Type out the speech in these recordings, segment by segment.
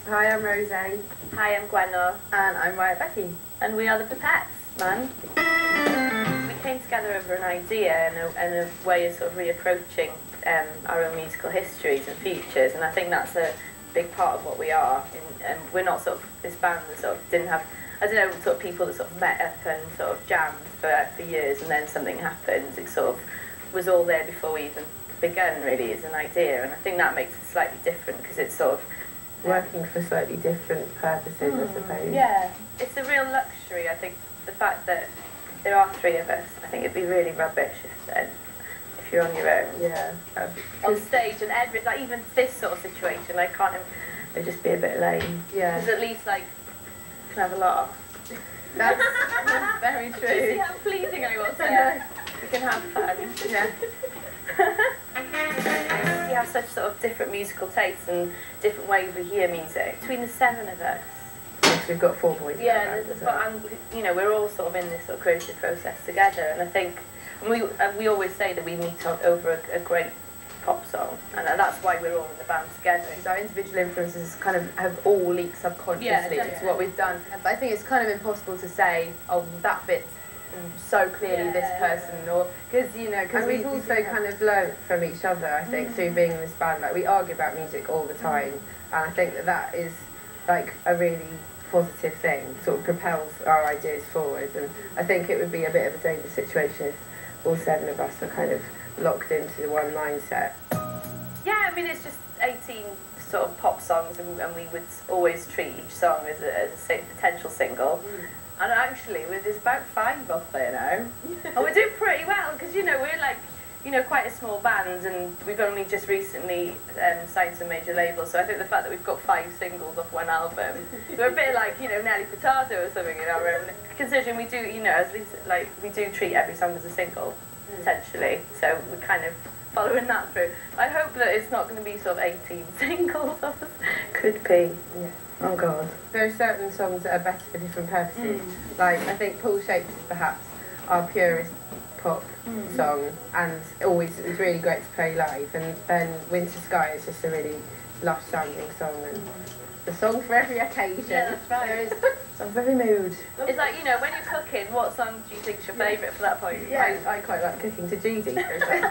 Hi, I'm Rose. Hi, I'm Gwenno. And I'm Becky. And we are the Pipettes, man. We came together over an idea and a way of sort of reapproaching our own musical histories and futures, and I think that's a big part of what we are. And we're not sort of this band that sort of didn't have, I don't know, sort of people that sort of met up and sort of jammed for years, and then something happens. It sort of was all there before we even begun, really, as an idea, and I think that makes it slightly different because it's sort of working for slightly different purposes, I suppose. Yeah, it's a real luxury. I think the fact that there are three of us, I think it'd be really rubbish if you're on your own. Yeah. On stage and like even this sort of situation, I can't. It'd just be a bit lame. Yeah. Because at least like you can have a laugh. That's very true. Do you see how pleasing I was there? We can have fun. Yeah. We have such sort of different musical tastes and different ways we hear music. Between the seven of us. Yes, we've got 4 boys. Yeah, and you know, we're all sort of in this sort of creative process together, and I think, and we always say that we meet over a great pop song, and that's why we're all in the band together. So our individual influences kind of have all leaked subconsciously into what we've done. But I think it's kind of impossible to say, oh, that bit's so clearly this person, or because we've also kind of learnt from each other, I think, through being in this band. Like, we argue about music all the time, and I think that is like a really positive thing, sort of propels our ideas forward. And I think it would be a bit of a dangerous situation if all 7 of us were kind of locked into one mindset. Yeah, I mean, it's just 18 sort of pop songs, and we would always treat each song as a potential single. And actually, there's about 5 up there now, and we're doing pretty well because we're like, quite a small band, and we've only just recently signed some major labels. So I think the fact that we've got 5 singles off one album, we're a bit like Nelly Furtado or something in our own. Considering we do, as least like we do treat every song as a single, essentially. So we're kind of following that through. I hope that it's not going to be sort of 18 singles. Could be. Yeah. Oh God. There are certain songs that are better for different purposes. Like, I think Pool Shapes is perhaps our purest pop song, and always it's really great to play live. And then Winter Sky is just a really lush sounding song, and the song for every occasion. Yeah, that's right. So I'm very mood. It's like, when you're cooking, what song do you think's your favourite for that point? Yeah, I quite like cooking to Judy, for example.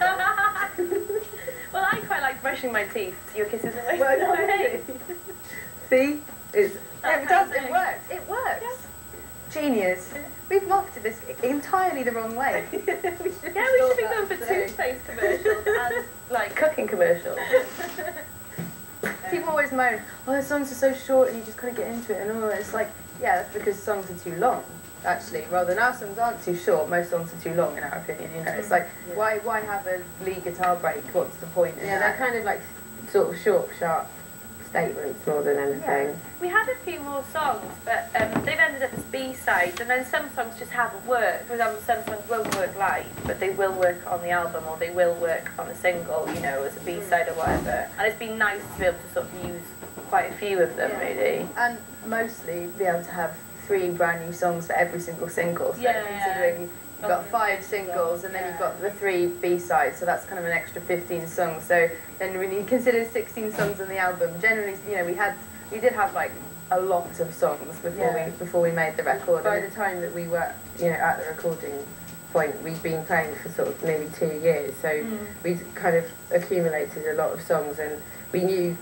Well, I quite like brushing my teeth to Your Kisses and Well, see? It works. It works. Yeah. Genius. We've marketed this entirely the wrong way. We should be going for toothpaste commercials and like cooking commercials. People always moan, oh, the songs are so short and you just kind of get into it, and it's like, yeah, that's because songs are too long, actually, rather than our songs aren't too short. Most songs are too long in our opinion, It's like, why have a lead guitar break? What's the point in that? They're kind of like sort of short, sharp statements more than anything. Yeah. We had a few more songs, but they've ended up as B-sides, and then some songs just haven't worked. For example, some songs won't work live, but they will work on the album, or they will work on a single, as a B-side or whatever. And it's been nice to be able to sort of use quite a few of them, really. And mostly be able to have 3 brand new songs for every single single. So considering you've got 5 singles, and then you've got the 3 B-sides, so that's kind of an extra 15 songs. So then when you consider 16 songs on the album, generally, we did have like a lot of songs before we made the record. By the time that we were, at the recording point, we'd been playing for sort of nearly 2 years. So we'd kind of accumulated a lot of songs, and we knew,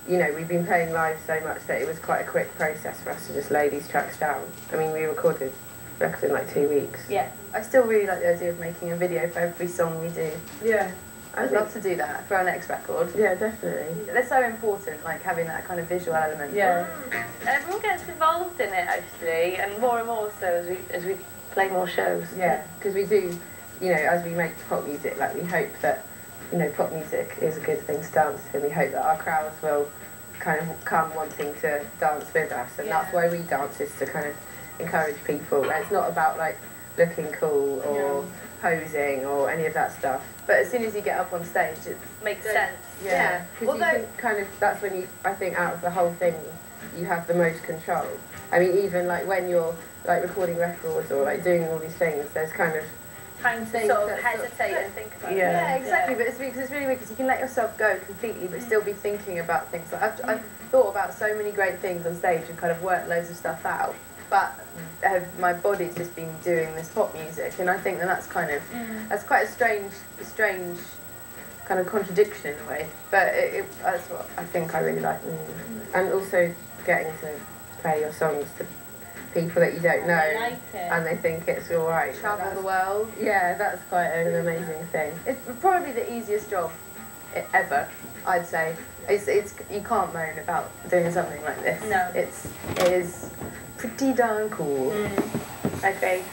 we'd been playing live so much that it was quite a quick process for us to just lay these tracks down. I mean, we recorded record in like 2 weeks. Yeah. I still really like the idea of making a video for every song we do. Yeah. I'd love to do that for our next record. Yeah, definitely. They're so important, like having that kind of visual element. Yeah. Everyone gets involved in it, actually, and more so as we play more shows. Yeah, because we do, as we make pop music, like we hope that, pop music is a good thing to dance to, and we hope that our crowds will kind of come wanting to dance with us, and that's why we dance, is to kind of encourage people. And it's not about like looking cool or posing or any of that stuff, but as soon as you get up on stage, it makes sense. Yeah, because you can kind of, that's when you, I think, out of the whole thing, you have the most control. I mean, even like when you're like recording records or like doing all these things, there's kind of, time to sort of hesitate and think about it. Yeah, exactly. But it's because it's really weird because you can let yourself go completely, but still be thinking about things. Like I've thought about so many great things on stage and kind of worked loads of stuff out, but my body's just been doing this pop music, and I think that's kind of that's quite a strange kind of contradiction in a way. But that's what I think I really like. And also getting to play your songs to people that you don't know, and they think it's all right. Travel the world. Yeah, that's quite an amazing thing. It's probably the easiest job ever, I'd say. It's you can't moan about doing something like this. No. It is pretty darn cool. I agree.